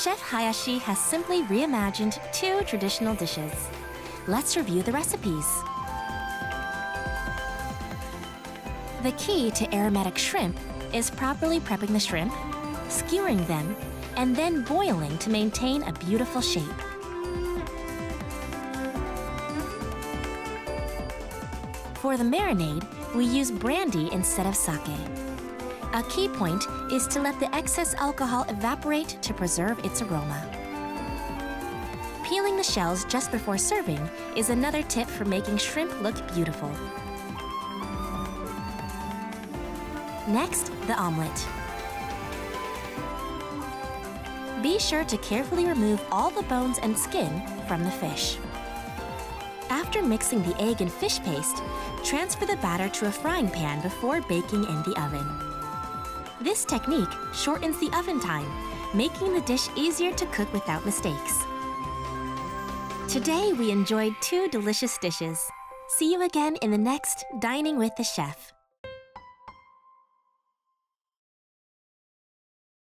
Chef Hayashi has simply reimagined two traditional dishes. Let's review the recipes. The key to aromatic shrimp is properly prepping the shrimp, skewering them, and then boiling to maintain a beautiful shape. For the marinade, we use brandy instead of sake. A key point is to let the excess alcohol evaporate to preserve its aroma. Peeling the shells just before serving is another tip for making shrimp look beautiful. Next, the omelette. Be sure to carefully remove all the bones and skin from the fish. After mixing the egg and fish paste, transfer the batter to a frying pan before baking in the oven. This technique shortens the oven time, making the dish easier to cook without mistakes. Today we enjoyed two delicious dishes. See you again in the next Dining with the Chef.